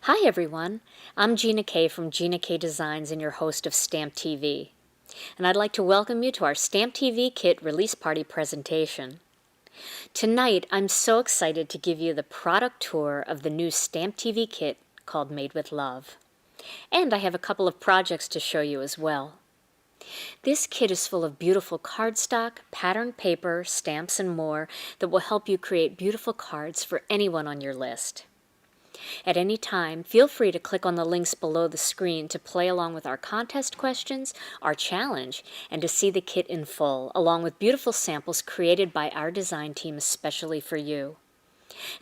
Hi everyone, I'm Gina K from Gina K Designs and your host of StampTV. And I'd like to welcome you to our StampTV Kit release party presentation. Tonight I'm so excited to give you the product tour of the new StampTV Kit called Made with Love. And I have a couple of projects to show you as well. This kit is full of beautiful cardstock, patterned paper, stamps, and more that will help you create beautiful cards for anyone on your list. At any time, feel free to click on the links below the screen to play along with our contest questions, our challenge, and to see the kit in full, along with beautiful samples created by our design team especially for you.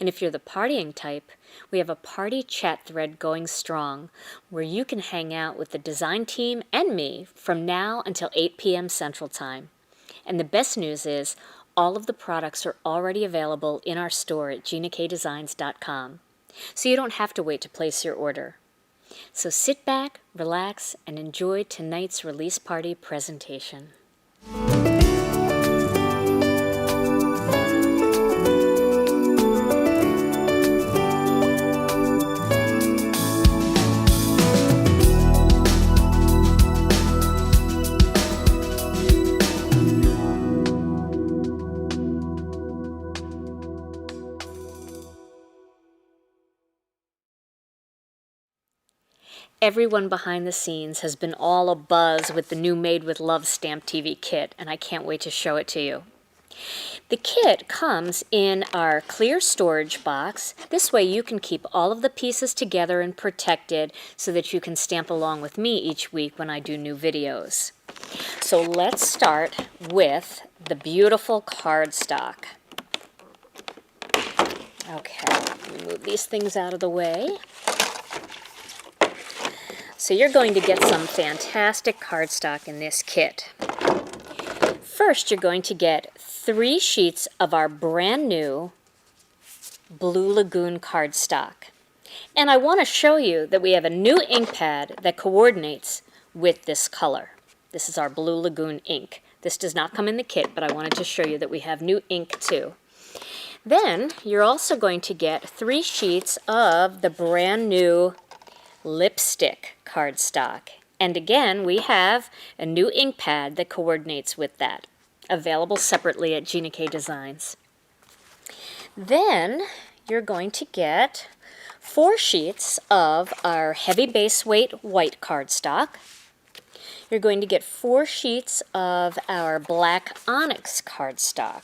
And if you're the partying type, we have a party chat thread going strong where you can hang out with the design team and me from now until 8 p.m. Central Time. And the best news is all of the products are already available in our store at ginakdesigns.com. So you don't have to wait to place your order. So sit back, relax, and enjoy tonight's release party presentation. Everyone behind the scenes has been all abuzz with the new Made with Love StampTV kit, and I can't wait to show it to you. The kit comes in our clear storage box. This way you can keep all of the pieces together and protected so that you can stamp along with me each week when I do new videos. So let's start with the beautiful cardstock. Okay, let me move these things out of the way. So you're going to get some fantastic cardstock in this kit. First, you're going to get 3 sheets of our brand new Blue Lagoon cardstock. And I want to show you that we have a new ink pad that coordinates with this color. This is our Blue Lagoon ink. This does not come in the kit, but I wanted to show you that we have new ink too. Then you're also going to get 3 sheets of the brand new lipstick cardstock. And again, we have a new ink pad that coordinates with that, available separately at Gina K Designs. Then you're going to get 4 sheets of our heavy base weight white cardstock. You're going to get 4 sheets of our black onyx cardstock.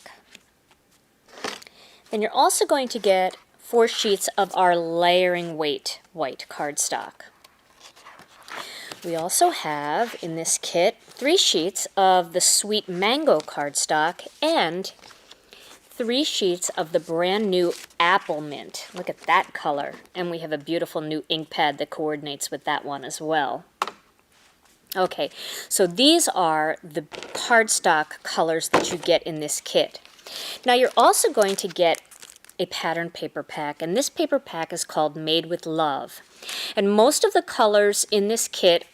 Then you're also going to get 4 sheets of our layering weight white cardstock. We also have in this kit 3 sheets of the sweet mango cardstock and 3 sheets of the brand new apple mint. Look at that color. And we have a beautiful new ink pad that coordinates with that one as well. Okay, so these are the cardstock colors that you get in this kit. Now you're also going to get a patterned paper pack, and this paper pack is called Made with Love. And most of the colors in this kit,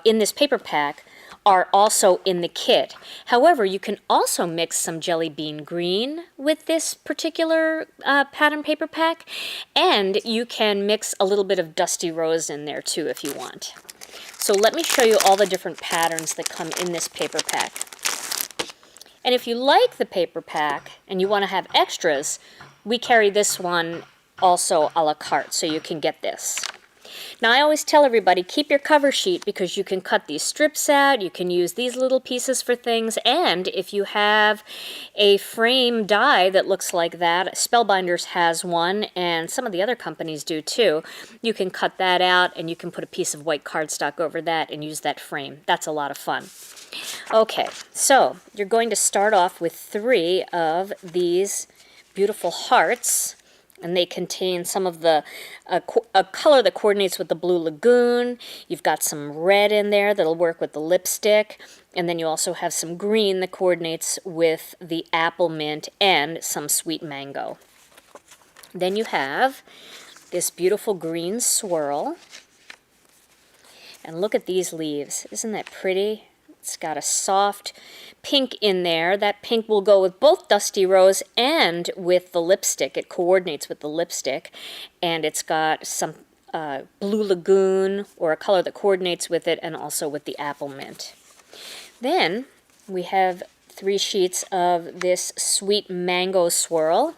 in this paper pack, are also in the kit. However, you can also mix some jelly bean green with this particular patterned paper pack, and you can mix a little bit of dusty rose in there too if you want. So let me show you all the different patterns that come in this paper pack. And if you like the paper pack and you want to have extras, we carry this one also a la carte, so you can get this. Now I always tell everybody, keep your cover sheet because you can cut these strips out, you can use these little pieces for things, and if you have a frame die that looks like that, Spellbinders has one, and some of the other companies do too, you can cut that out and you can put a piece of white cardstock over that and use that frame. That's a lot of fun. Okay, so you're going to start off with 3 of these beautiful hearts, and they contain some of the a color that coordinates with the Blue Lagoon. You've got some red in there that'll work with the lipstick, and then you also have some green that coordinates with the apple mint and some sweet mango. Then you have this beautiful green swirl, and look at these leaves. Isn't that pretty? It's got a soft pink in there. That pink will go with both Dusty Rose and with the lipstick. It coordinates with the lipstick. And it's got some Blue Lagoon, or a color that coordinates with it, and also with the apple mint. Then we have 3 sheets of this sweet mango swirl.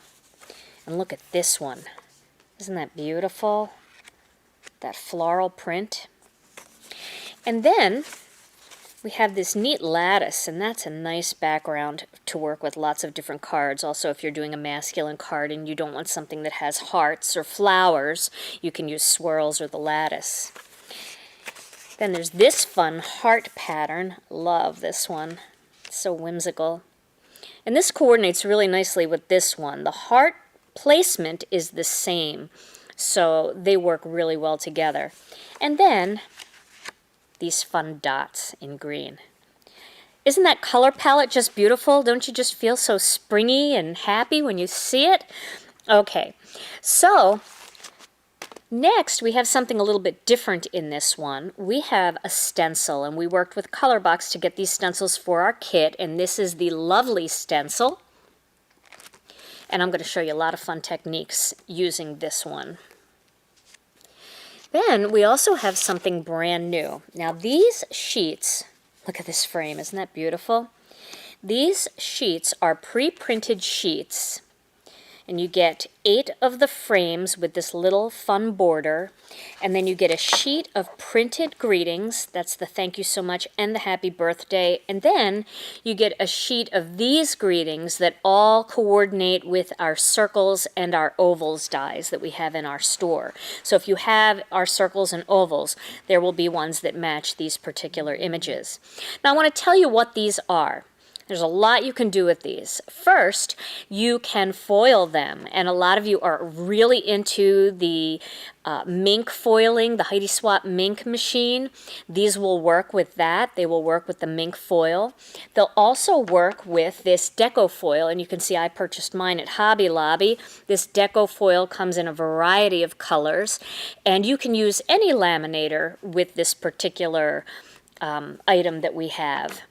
And look at this one. Isn't that beautiful? That floral print. And then we have this neat lattice, and that's a nice background to work with lots of different cards. Also, if you're doing a masculine card and you don't want something that has hearts or flowers, you can use swirls or the lattice. Then there's this fun heart pattern. Love this one. It's so whimsical. And this coordinates really nicely with this one. The heart placement is the same, so they work really well together. And then these fun dots in green. Isn't that color palette just beautiful? Don't you just feel so springy and happy when you see it? Okay, so next, we have something a little bit different in this one. We have a stencil, and we worked with Colorbox to get these stencils for our kit, and this is the Lovely stencil. And I'm going to show you a lot of fun techniques using this one. Then we also have something brand new. Now these sheets, look at this frame, isn't that beautiful? These sheets are pre-printed sheets. And you get 8 of the frames with this little fun border. And then you get a sheet of printed greetings. That's the thank you so much and the happy birthday. And then you get a sheet of these greetings that all coordinate with our circles and our ovals dies that we have in our store. So if you have our circles and ovals, there will be ones that match these particular images. Now I want to tell you what these are. There's a lot you can do with these. First, you can foil them, and a lot of you are really into the mink foiling, the Heidi Swap mink machine. These will work with that. They will work with the mink foil. They'll also work with this deco foil, and you can see I purchased mine at Hobby Lobby. This deco foil comes in a variety of colors, and you can use any laminator with this particular item that we have.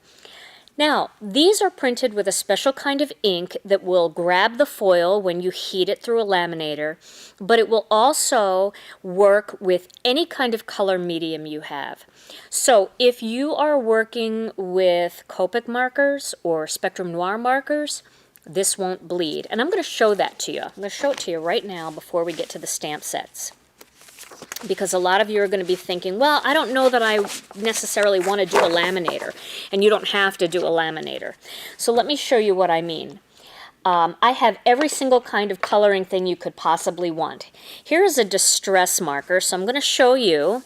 Now, these are printed with a special kind of ink that will grab the foil when you heat it through a laminator, but it will also work with any kind of color medium you have. So if you are working with Copic markers or Spectrum Noir markers, this won't bleed. And I'm going to show that to you. I'm going to show it to you right now before we get to the stamp sets. Because a lot of you are going to be thinking, well, I don't know that I necessarily want to do a laminator. And you don't have to do a laminator. So let me show you what I mean. I have every single kind of coloring thing you could possibly want. Here is a distress marker. So I'm going to show you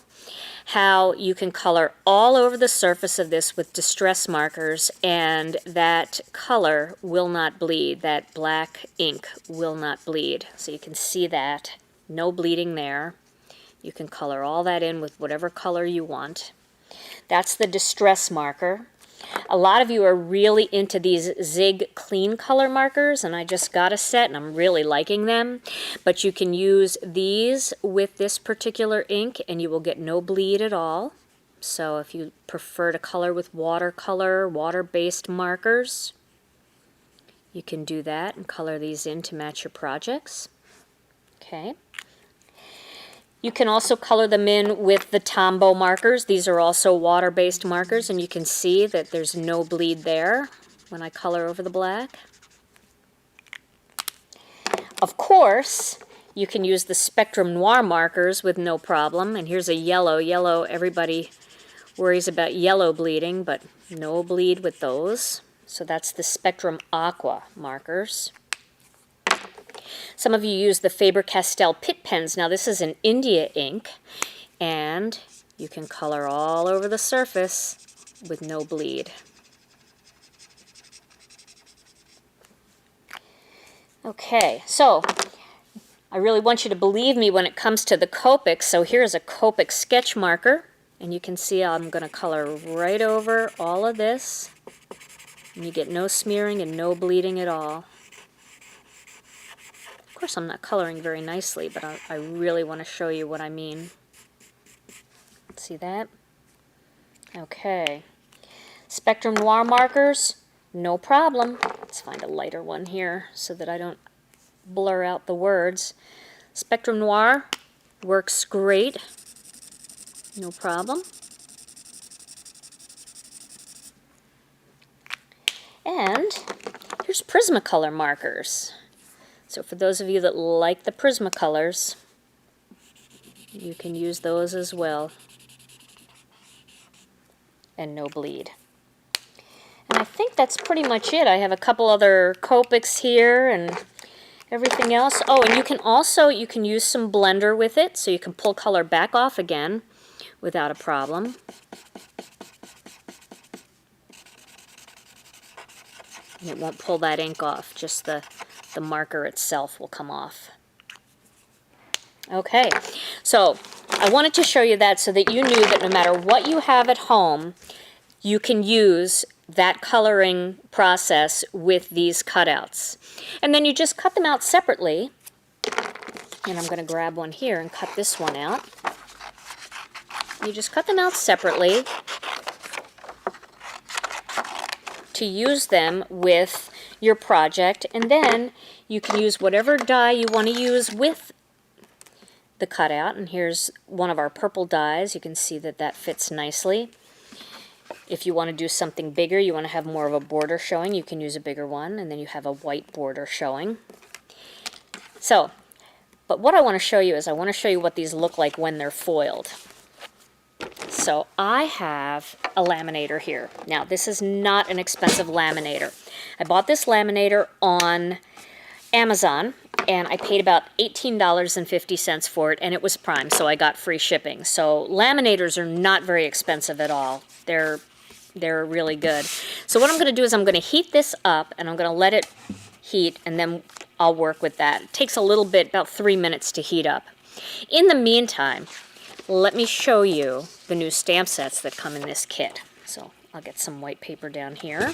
how you can color all over the surface of this with distress markers, and that color will not bleed. That black ink will not bleed. So you can see that. No bleeding there. You can color all that in with whatever color you want. That's the distress marker. A lot of you are really into these Zig clean color markers, and I just got a set and I'm really liking them. But you can use these with this particular ink and you will get no bleed at all. So if you prefer to color with watercolor, water-based markers, you can do that and color these in to match your projects. Okay. You can also color them in with the tombow markers. These are also water-based markers, and you can see that there's no bleed there when I color over the black. Of course, you can use the Spectrum Noir markers with no problem. And here's a yellow. Yellow, everybody worries about yellow bleeding, but no bleed with those. So that's the Spectrum Aqua markers. Some of you use the Faber-Castell Pitt pens. Now this is an India ink, and you can color all over the surface with no bleed. Okay, so I really want you to believe me when it comes to the Copic. So here's a Copic sketch marker, and you can see I'm going to color right over all of this, and you get no smearing and no bleeding at all. Of course, I'm not coloring very nicely, but I really want to show you what I mean. See that? Okay. Spectrum Noir markers, no problem. Let's find a lighter one here so that I don't blur out the words. Spectrum Noir, Works great. No problem. And here's Prismacolor markers. So for those of you that like the Prismacolors, you can use those as well. And no bleed. And I think that's pretty much it. I have a couple other Copics here and everything else. Oh, and you can use some blender with it, so you can pull color back off again without a problem. And it won't pull that ink off, just the marker itself will come off. Okay, so I wanted to show you that so that you knew that no matter what you have at home, you can use that coloring process with these cutouts. And then you just cut them out separately. And I'm going to grab one here and cut this one out. You just cut them out separately to use them with your project, and then you can use whatever die you want to use with the cutout. And here's one of our purple dies. You can see that that fits nicely. If you want to do something bigger, you want to have more of a border showing, you can use a bigger one, and then you have a white border showing. So, but what I want to show you is I want to show you what these look like when they're foiled. So I have a laminator here. Now, this is not an expensive laminator. I bought this laminator on Amazon, and I paid about $18.50 for it, and it was Prime, so I got free shipping. So laminators are not very expensive at all. They're really good. So what I'm going to do is I'm going to heat this up, and I'm going to let it heat, and then I'll work with that. It takes a little bit, about 3 minutes to heat up. In the meantime, let me show you the new stamp sets that come in this kit. So I'll get some white paper down here.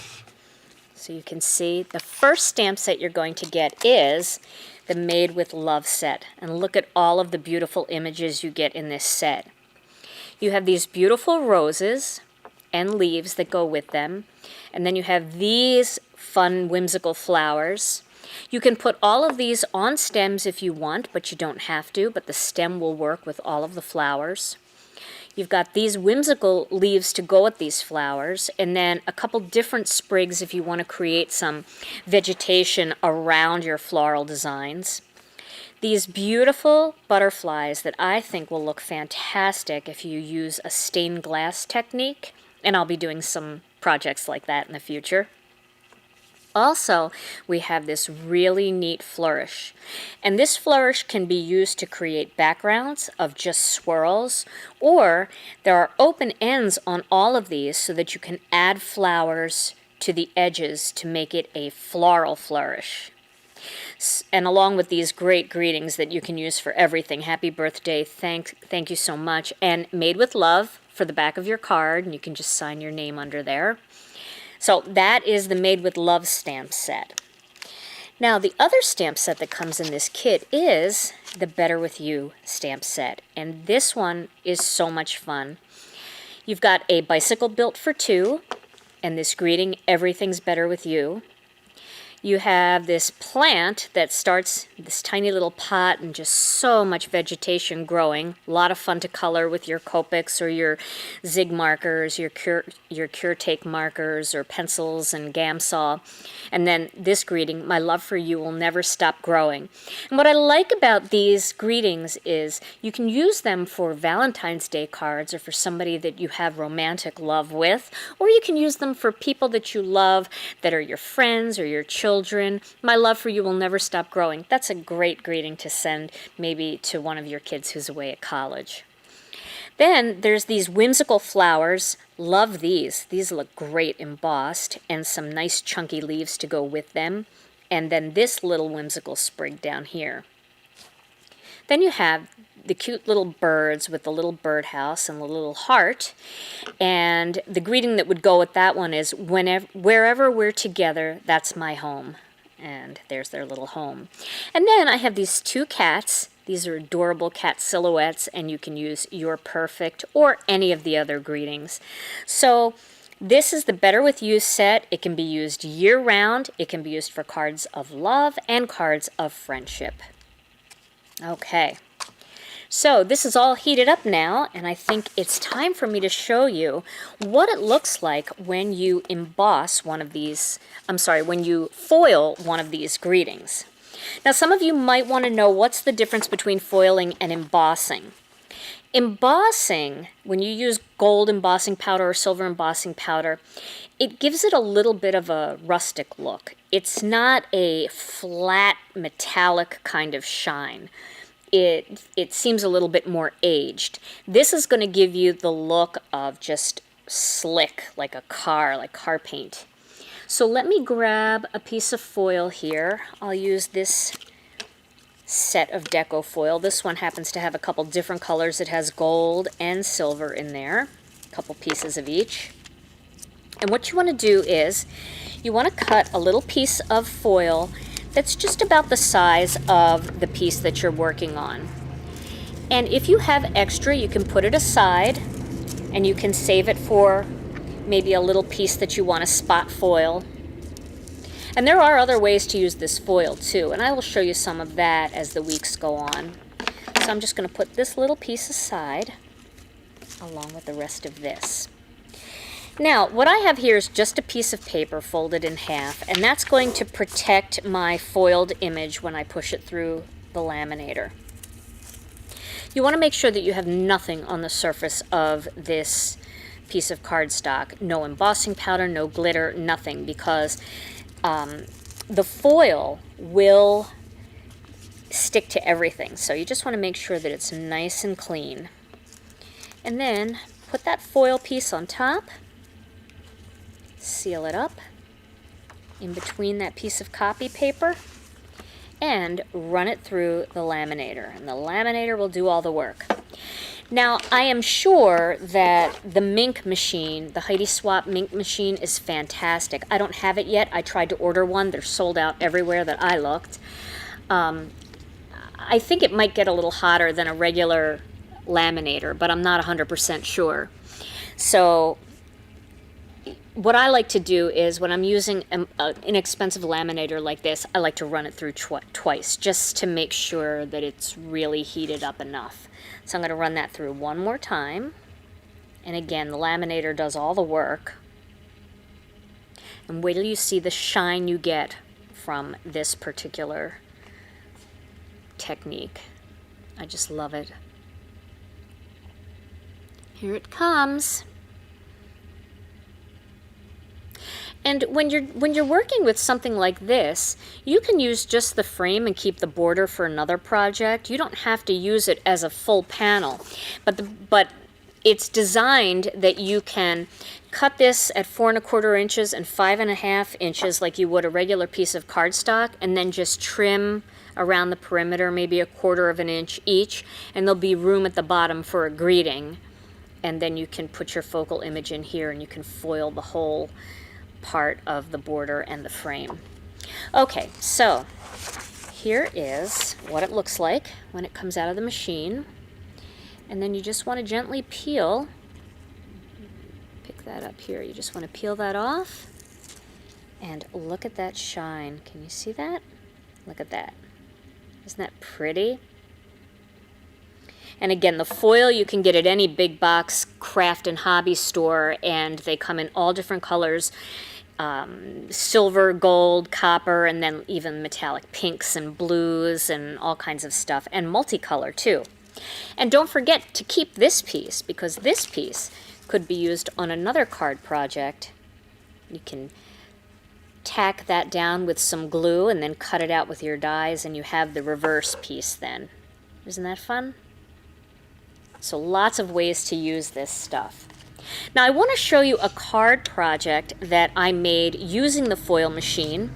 So you can see the first stamp set you're going to get is the Made with Love set. And look at all of the beautiful images you get in this set. You have these beautiful roses and leaves that go with them. And then you have these fun, whimsical flowers. You can put all of these on stems if you want, but you don't have to, but the stem will work with all of the flowers. You've got these whimsical leaves to go with these flowers, and then a couple different sprigs if you want to create some vegetation around your floral designs. These beautiful butterflies that I think will look fantastic if you use a stained glass technique, and I'll be doing some projects like that in the future. Also, we have this really neat flourish. And this flourish can be used to create backgrounds of just swirls, or there are open ends on all of these so that you can add flowers to the edges to make it a floral flourish. And along with these great greetings that you can use for everything, happy birthday, thank you so much, and Made with Love for the back of your card, and you can just sign your name under there. So that is the Made with Love stamp set. Now the other stamp set that comes in this kit is the Better With You stamp set, and this one is so much fun. You've got a bicycle built for two, and this greeting, everything's better with you. You have this plant that starts this tiny little pot and just so much vegetation growing. A lot of fun to color with your Copics or your Zig markers, your Cure Take markers or pencils and Gamsaw. And then this greeting, my love for you will never stop growing. And what I like about these greetings is you can use them for Valentine's Day cards or for somebody that you have romantic love with, or you can use them for people that you love that are your friends or your children. My love for you will never stop growing. That's a great greeting to send maybe to one of your kids who's away at college. Then there's these whimsical flowers. Love these. These look great embossed, and some nice chunky leaves to go with them. And then this little whimsical sprig down here. Then you have the cute little birds with the little birdhouse and the little heart. And the greeting that would go with that one is, wherever we're together, that's my home. And there's their little home. And then I have these two cats. These are adorable cat silhouettes, and you can use You're Perfect or any of the other greetings. So this is the Better With You set. It can be used year-round. It can be used for cards of love and cards of friendship. Okay. So this is all heated up now, and I think it's time for me to show you what it looks like when you emboss one of these, when you foil one of these greetings. Now some of you might want to know what's the difference between foiling and embossing. Embossing, when you use gold embossing powder or silver embossing powder, it gives it a little bit of a rustic look. It's not a flat metallic kind of shine. It seems a little bit more aged. This is going to give you the look of just slick, like a car, like car paint. So let me grab a piece of foil here. I'll use this set of deco foil. This one happens to have a couple different colors. It has gold and silver in there, a couple pieces of each. And what you want to do is you want to cut a little piece of foil that's just about the size of the piece that you're working on. And if you have extra, you can put it aside and you can save it for maybe a little piece that you want to spot foil. And there are other ways to use this foil too, and I will show you some of that as the weeks go on. So I'm just going to put this little piece aside along with the rest of this. Now, what I have here is just a piece of paper folded in half, and that's going to protect my foiled image when I push it through the laminator. You want to make sure that you have nothing on the surface of this piece of cardstock. No embossing powder, no glitter, nothing, because the foil will stick to everything. So you just want to make sure that it's nice and clean. And then put that foil piece on top. Seal it up in between that piece of copy paper and run it through the laminator, and the laminator will do all the work. Now I am sure that the mink machine, the Heidi Swap mink machine, is fantastic. I don't have it yet. I tried to order one. They're sold out everywhere that I looked. I think it might get a little hotter than a regular laminator, but I'm not 100% sure. So what I like to do is when I'm using an inexpensive laminator like this, I like to run it through twice just to make sure that it's really heated up enough. So I'm going to run that through one more time. And again, the laminator does all the work. And wait till you see the shine you get from this particular technique. I just love it. Here it comes. And when you're working with something like this, you can use just the frame and keep the border for another project. You don't have to use it as a full panel, but it's designed that you can cut this at 4 1/4 inches and 5 1/2 inches like you would a regular piece of cardstock, and then just trim around the perimeter, maybe 1/4 of an inch each, and there'll be room at the bottom for a greeting. And then you can put your focal image in here and you can foil the whole part of the border and the frame. Okay, so here is what it looks like when it comes out of the machine. And then you just want to gently peel. Pick that up here. You just want to peel that off. And look at that shine. Can you see that? Look at that. Isn't that pretty? And again, the foil you can get at any big box craft and hobby store, and they come in all different colors. Silver, gold, copper, and then even metallic pinks and blues and all kinds of stuff, and multicolor too. And don't forget to keep this piece, because this piece could be used on another card project. You can tack that down with some glue and then cut it out with your dies, and you have the reverse piece then. Isn't that fun? So lots of ways to use this stuff. Now I want to show you a card project that I made using the foil machine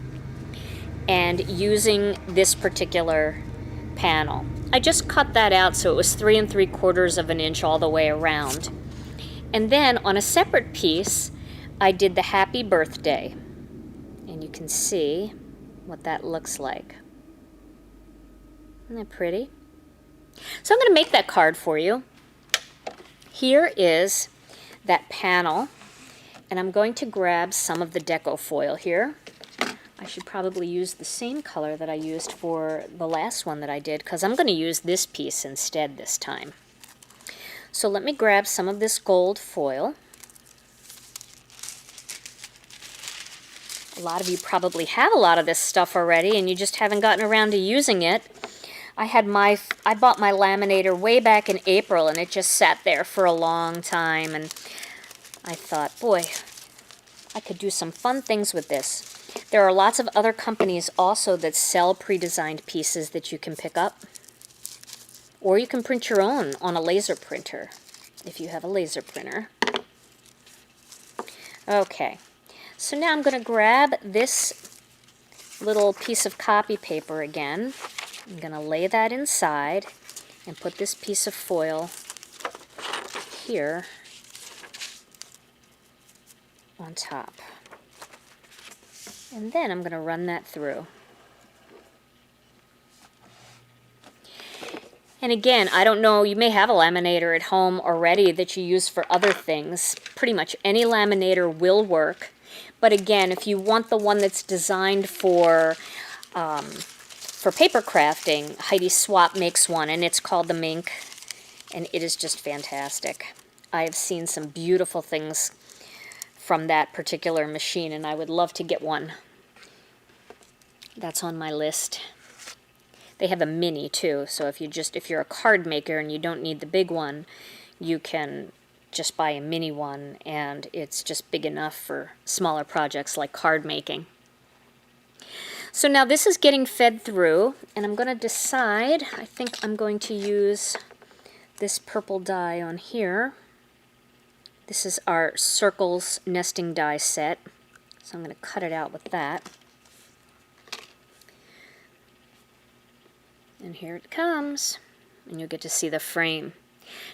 and using this particular panel. I just cut that out so it was 3 3/4 of an inch all the way around. And then on a separate piece, I did the happy birthday. And you can see what that looks like. Isn't that pretty? So I'm going to make that card for you. Here is that panel, and I'm going to grab some of the deco foil here. I should probably use the same color that I used for the last one that I did, because I'm going to use this piece instead this time. So let me grab some of this gold foil. A lot of you probably have a lot of this stuff already and you just haven't gotten around to using it. I bought my laminator way back in April and it just sat there for a long time, and I thought, boy, I could do some fun things with this. There are lots of other companies also that sell pre-designed pieces that you can pick up. Or you can print your own on a laser printer, if you have a laser printer. Okay, so now I'm going to grab this little piece of copy paper again. I'm going to lay that inside and put this piece of foil here on top. And then I'm going to run that through. And again, I don't know, you may have a laminator at home already that you use for other things. Pretty much any laminator will work. But again, if you want the one that's designed for paper crafting, Heidi Swapp makes one, and it's called the Mink, and it is just fantastic. I have seen some beautiful things from that particular machine, and I would love to get one. That's on my list. They have a mini too, so if you're a card maker and you don't need the big one, you can just buy a mini one, and it's just big enough for smaller projects like card making. So now this is getting fed through, and I'm going to decide, I think I'm going to use this purple dye on here. This is our circles nesting die set, so I'm going to cut it out with that. And here it comes, and you'll get to see the frame.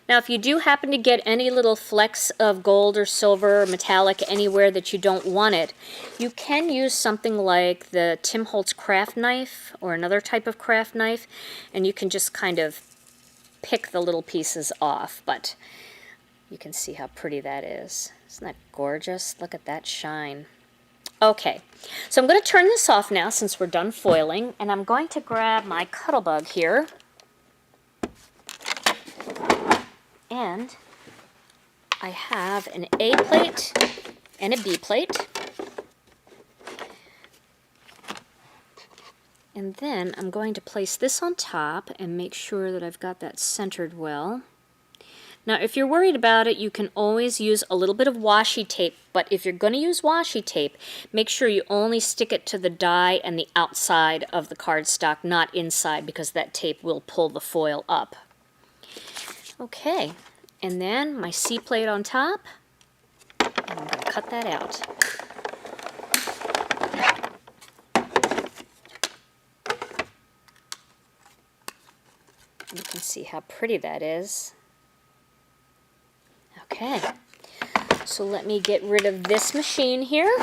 Now, if you do happen to get any little flecks of gold or silver or metallic anywhere that you don't want it, you can use something like the Tim Holtz craft knife or another type of craft knife, and you can just kind of pick the little pieces off. But you can see how pretty that is. Isn't that gorgeous? Look at that shine. Okay, so I'm going to turn this off now since we're done foiling, and I'm going to grab my Cuttlebug here, and I have an A plate and a B plate, and then I'm going to place this on top and make sure that I've got that centered well. Now, if you're worried about it, you can always use a little bit of washi tape, but if you're going to use washi tape, make sure you only stick it to the die and the outside of the cardstock, not inside, because that tape will pull the foil up. Okay, and then my C plate on top, and I'm going to cut that out. You can see how pretty that is. Okay, so let me get rid of this machine here.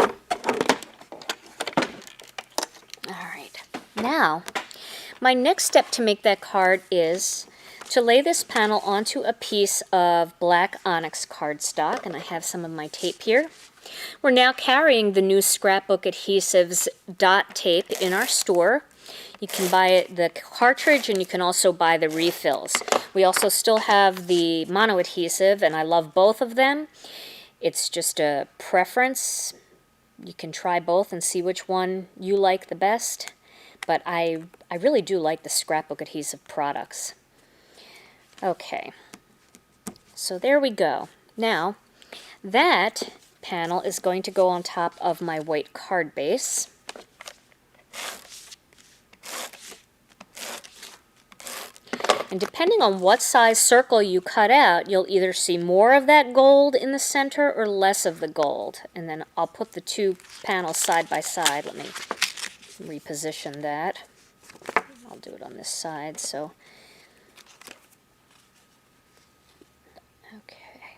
Alright, now my next step to make that card is to lay this panel onto a piece of black onyx cardstock, and I have some of my tape here. We're now carrying the new Scrapbook Adhesives dot tape in our store. You can buy the cartridge, and you can also buy the refills. We also still have the mono adhesive, and I love both of them. It's just a preference. You can try both and see which one you like the best. But I really do like the Scrapbook Adhesive products. Okay, so there we go. Now, that panel is going to go on top of my white card base. And depending on what size circle you cut out, you'll either see more of that gold in the center or less of the gold. And then I'll put the two panels side by side. Let me reposition that. I'll do it on this side. So, okay.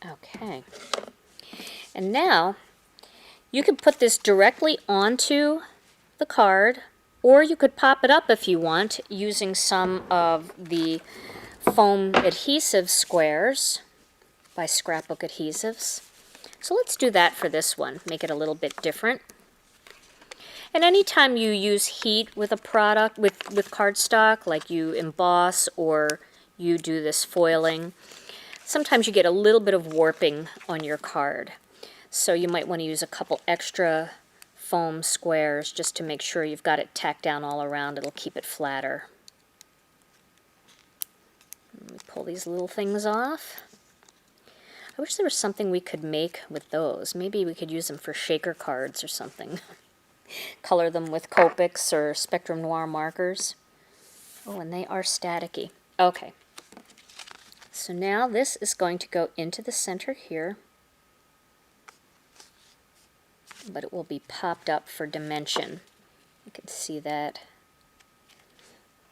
Okay. And now you can put this directly onto the card, or you could pop it up if you want using some of the foam adhesive squares by Scrapbook Adhesives. So let's do that for this one, make it a little bit different. And anytime you use heat with a product, with cardstock, like you emboss or you do this foiling, sometimes you get a little bit of warping on your card. So you might want to use a couple extra foam squares just to make sure you've got it tacked down all around. It'll keep it flatter. Let me pull these little things off. I wish there was something we could make with those. Maybe we could use them for shaker cards or something. Color them with Copics or Spectrum Noir markers. Oh, and they are staticky. Okay. So now this is going to go into the center here, but it will be popped up for dimension. You can see that.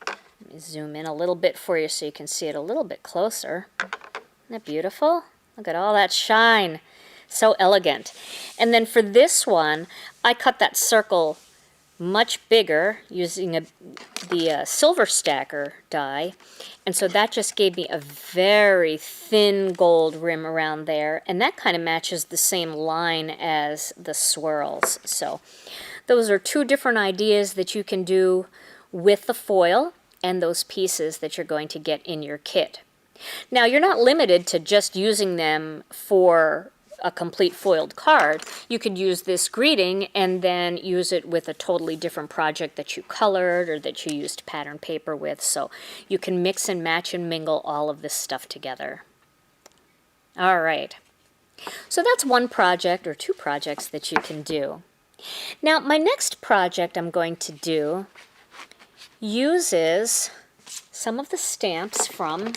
Let me zoom in a little bit for you so you can see it a little bit closer. Isn't that beautiful? Look at all that shine. So elegant. And then for this one, I cut that circle much bigger using the silver stacker die. And so that just gave me a very thin gold rim around there. And that kind of matches the same line as the swirls. So those are two different ideas that you can do with the foil and those pieces that you're going to get in your kit. Now, you're not limited to just using them for a complete foiled card. You could use this greeting and then use it with a totally different project that you colored or that you used pattern paper with. So you can mix and match and mingle all of this stuff together. All right. So that's one project or two projects that you can do. Now, my next project I'm going to do uses some of the stamps from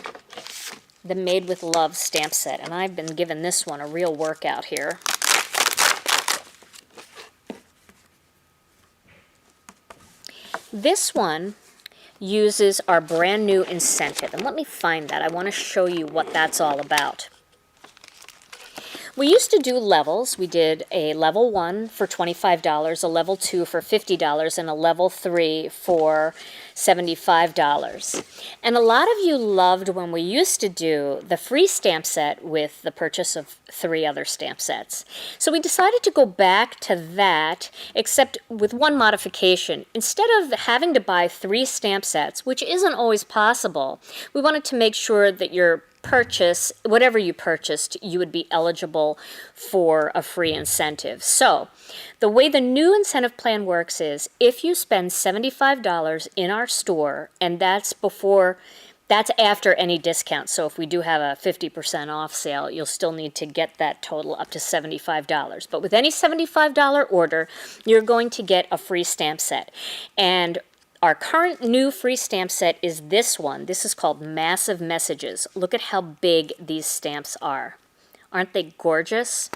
the Made with Love stamp set, and I've been giving this one a real workout here. This one uses our brand new incentive, and let me find that. I want to show you what that's all about. We used to do levels. We did a level 1 for $25, a level 2 for $50, and a level 3 for $75. And a lot of you loved when we used to do the free stamp set with the purchase of 3 other stamp sets. So we decided to go back to that, except with one modification. Instead of having to buy 3 stamp sets, which isn't always possible, we wanted to make sure that your purchase, whatever you purchased, you would be eligible for a free incentive. So the way the new incentive plan works is if you spend $75 in our store, and that's after any discount. So if we do have a 50% off sale, you'll still need to get that total up to $75. But with any $75 order, you're going to get a free stamp set. And our current new free stamp set is this one. This is called Massive Messages. Look at how big these stamps are. Aren't they gorgeous?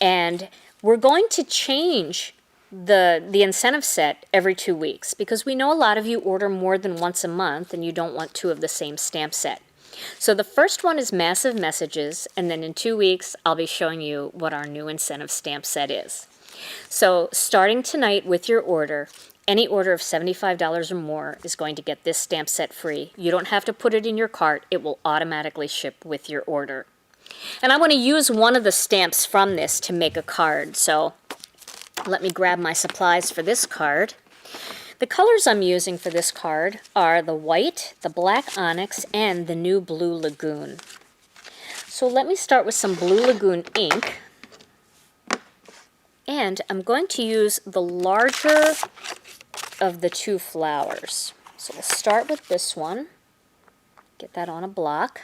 And we're going to change the incentive set every 2 weeks because we know a lot of you order more than once a month and you don't want 2 of the same stamp set. So the first one is Massive Messages, and then in 2 weeks I'll be showing you what our new incentive stamp set is. So starting tonight with your order, any order of $75 or more is going to get this stamp set free. You don't have to put it in your cart. It will automatically ship with your order. And I want to use one of the stamps from this to make a card. So let me grab my supplies for this card. The colors I'm using for this card are the white, the black onyx, and the new blue lagoon. So let me start with some blue lagoon ink. And I'm going to use the larger of the 2 flowers. So we'll start with this one. Get that on a block.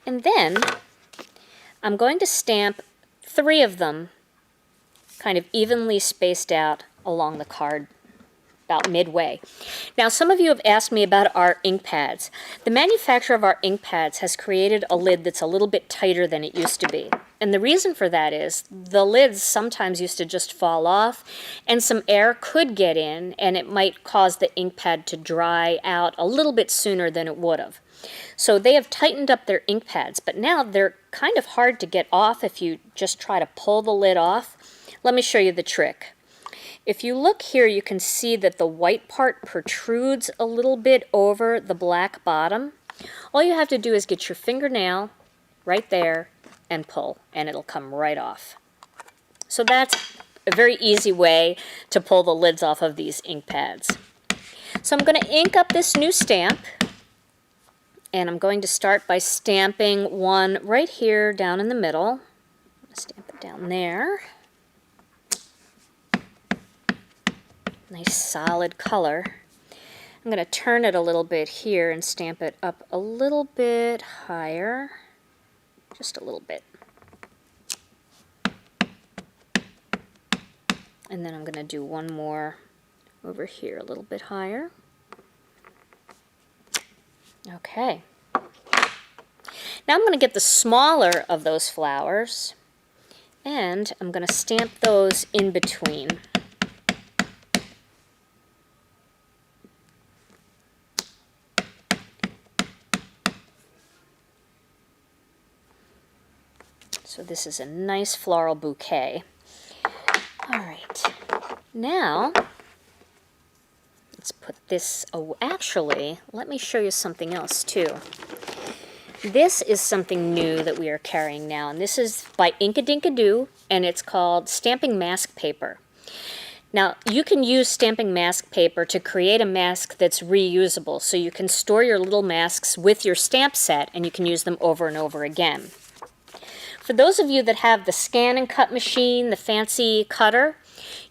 And then I'm going to stamp 3 of them kind of evenly spaced out along the card, about midway. Now, some of you have asked me about our ink pads. The manufacturer of our ink pads has created a lid that's a little bit tighter than it used to be. And the reason for that is the lids sometimes used to just fall off, and some air could get in, and it might cause the ink pad to dry out a little bit sooner than it would have. So they have tightened up their ink pads, but now they're kind of hard to get off if you just try to pull the lid off. Let me show you the trick. If you look here, you can see that the white part protrudes a little bit over the black bottom. All you have to do is get your fingernail right there and pull, and it'll come right off. So that's a very easy way to pull the lids off of these ink pads. So I'm going to ink up this new stamp, and I'm going to start by stamping one right here down in the middle. Stamp it down there. Nice solid color. I'm going to turn it a little bit here and stamp it up a little bit higher. Just a little bit. And then I'm going to do one more over here a little bit higher. Okay. Now I'm going to get the smaller of those flowers, and I'm going to stamp those in between. So this is a nice floral bouquet. All right, now let's put this, actually, let me show you something else too. This is something new that we are carrying now, and this is by Inkadinkadoo, and it's called stamping mask paper. Now, you can use stamping mask paper to create a mask that's reusable, so you can store your little masks with your stamp set, and you can use them over and over again. For those of you that have the scan and cut machine, the fancy cutter,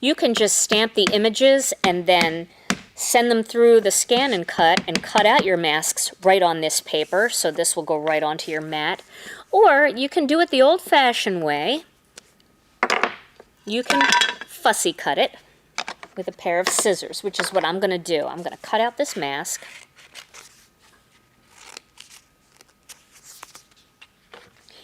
you can just stamp the images and then send them through the scan and cut out your masks right on this paper, so this will go right onto your mat. Or you can do it the old-fashioned way. You can fussy cut it with a pair of scissors, which is what I'm going to do. I'm going to cut out this mask.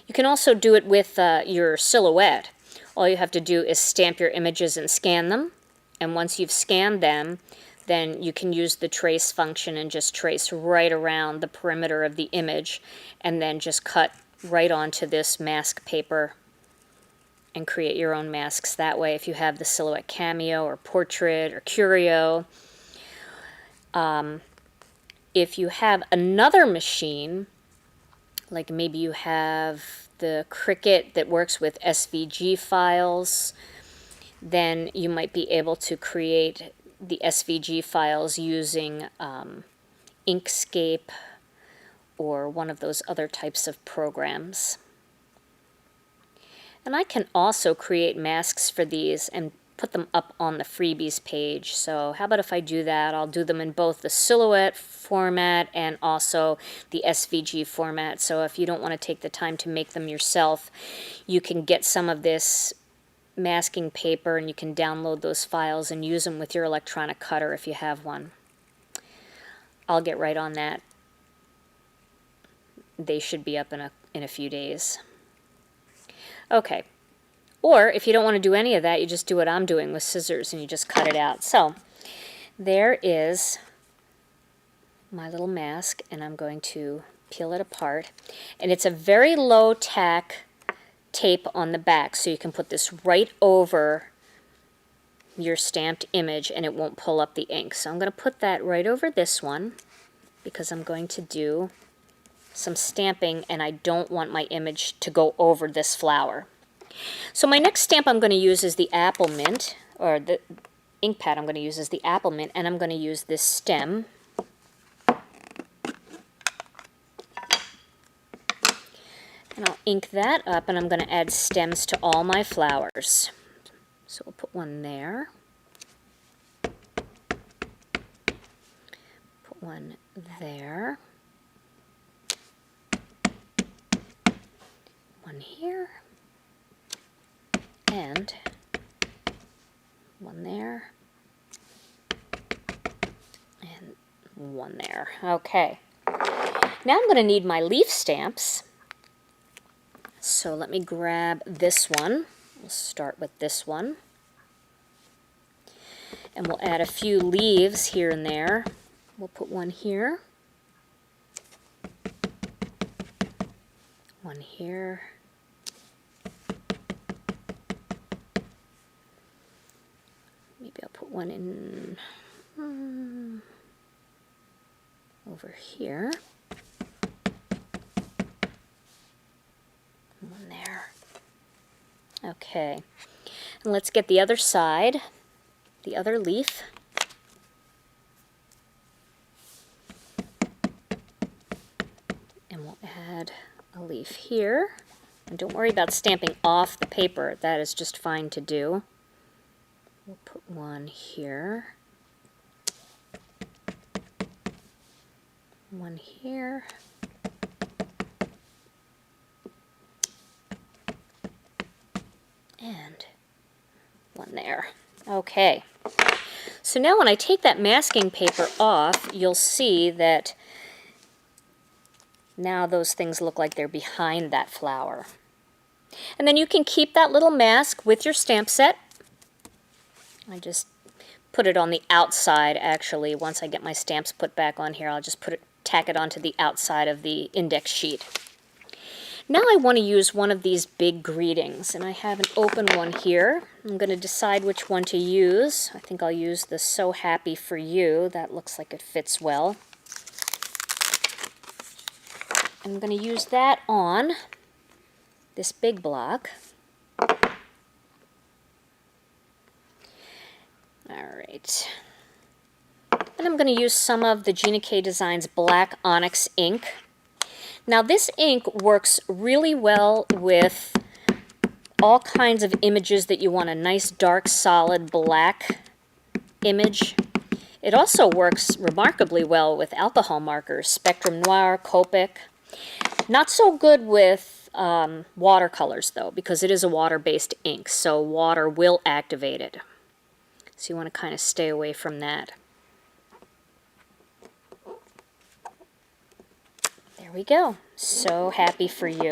You can also do it with your silhouette. All you have to do is stamp your images and scan them. And once you've scanned them, then you can use the trace function and just trace right around the perimeter of the image, and then just cut right onto this mask paper and create your own masks that way if you have the silhouette cameo or portrait or curio. If you have another machine, like maybe you have the Cricut that works with SVG files, then you might be able to create the SVG files using Inkscape or one of those other types of programs. And I can also create masks for these and put them up on the freebies page. So how about if I do that? I'll do them in both the silhouette format and also the SVG format. So if you don't want to take the time to make them yourself, you can get some of this masking paper and you can download those files and use them with your electronic cutter if you have one. I'll get right on that. They should be up in a few days. Okay. Or if you don't want to do any of that, you just do what I'm doing with scissors and you just cut it out. So there is my little mask, and I'm going to peel it apart. And it's a very low tack tape on the back, so you can put this right over your stamped image and it won't pull up the ink. So I'm going to put that right over this one because I'm going to do some stamping and I don't want my image to go over this flower. So my next stamp I'm going to use is the apple mint, or the ink pad I'm going to use is the apple mint, and I'm going to use this stem. And I'll ink that up, and I'm going to add stems to all my flowers. So we'll put one there. Put one there. One here. And one there. And one there. Okay. Now I'm going to need my leaf stamps. So let me grab this one. We'll start with this one. And we'll add a few leaves here and there. We'll put one here. One here. Maybe I'll put one in over here. One there. Okay, and let's get the other side, the other leaf. And we'll add a leaf here. And don't worry about stamping off the paper, that is just fine to do. We'll put one here. One here. And one there. Okay. So now when I take that masking paper off, you'll see that now those things look like they're behind that flower. And then you can keep that little mask with your stamp set. I just put it on the outside, actually. Once I get my stamps put back on here, I'll just tack it onto the outside of the index sheet. Now I want to use one of these big greetings, and I have an open one here. I'm going to decide which one to use. I think I'll use the So Happy For You. That looks like it fits well. I'm going to use that on this big block. Alright. And I'm going to use some of the Gina K Designs black onyx ink. Now this ink works really well with all kinds of images that you want a nice dark solid black image. It also works remarkably well with alcohol markers, Spectrum Noir, Copic. Not so good with watercolors though, because it is a water-based ink, so water will activate it. So you want to kind of stay away from that. There we go. So Happy For You.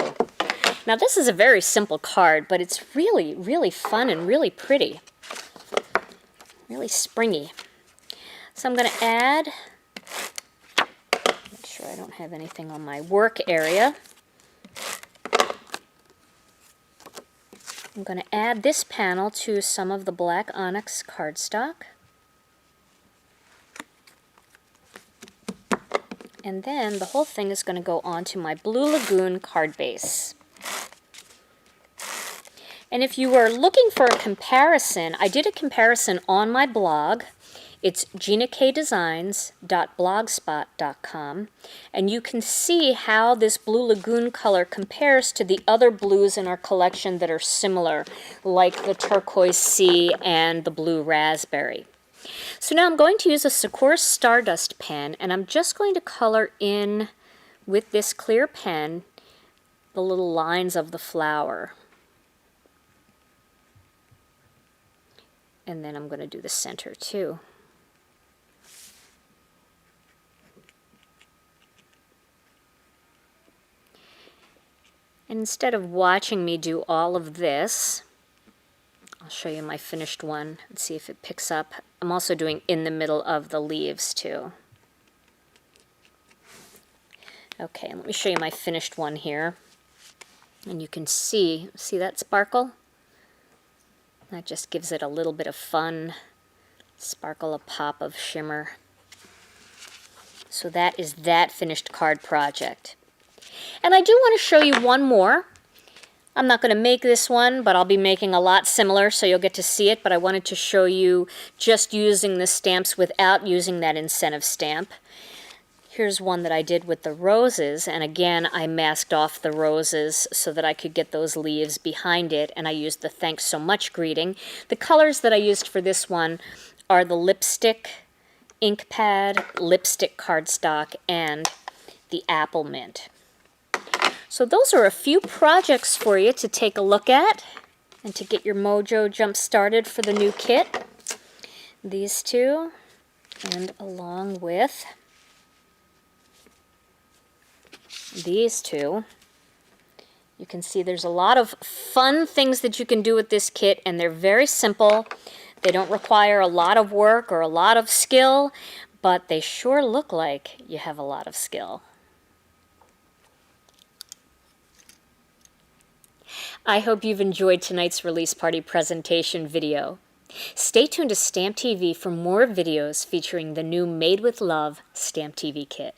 Now this is a very simple card, but it's really, really fun and really pretty. Really springy. So I'm going to add, make sure I don't have anything on my work area. I'm going to add this panel to some of the black onyx cardstock. And then the whole thing is going to go onto my Blue Lagoon card base. And if you are looking for a comparison, I did a comparison on my blog. It's ginakdesigns.blogspot.com, and you can see how this Blue Lagoon color compares to the other blues in our collection that are similar, like the turquoise sea and the blue raspberry. So now I'm going to use a Sakura Stardust pen, and I'm just going to color in with this clear pen the little lines of the flower. And then I'm going to do the center too. And instead of watching me do all of this, I'll show you my finished one and see if it picks up. I'm also doing in the middle of the leaves too. Okay, let me show you my finished one here. And you can see that sparkle? That just gives it a little bit of fun sparkle, a pop of shimmer. So that is that finished card project. And I do want to show you one more. I'm not going to make this one, but I'll be making a lot similar, so you'll get to see it. But I wanted to show you just using the stamps without using that incentive stamp. Here's one that I did with the roses, and again I masked off the roses so that I could get those leaves behind it, and I used the thanks so much greeting. The colors that I used for this one are the lipstick ink pad, lipstick cardstock, and the apple mint. So those are a few projects for you to take a look at and to get your mojo jump started for the new kit. These two, and along with these two. You can see there's a lot of fun things that you can do with this kit, and they're very simple. They don't require a lot of work or a lot of skill, but they sure look like you have a lot of skill. I hope you've enjoyed tonight's release party presentation video. Stay tuned to StampTV for more videos featuring the new Made with Love StampTV kit.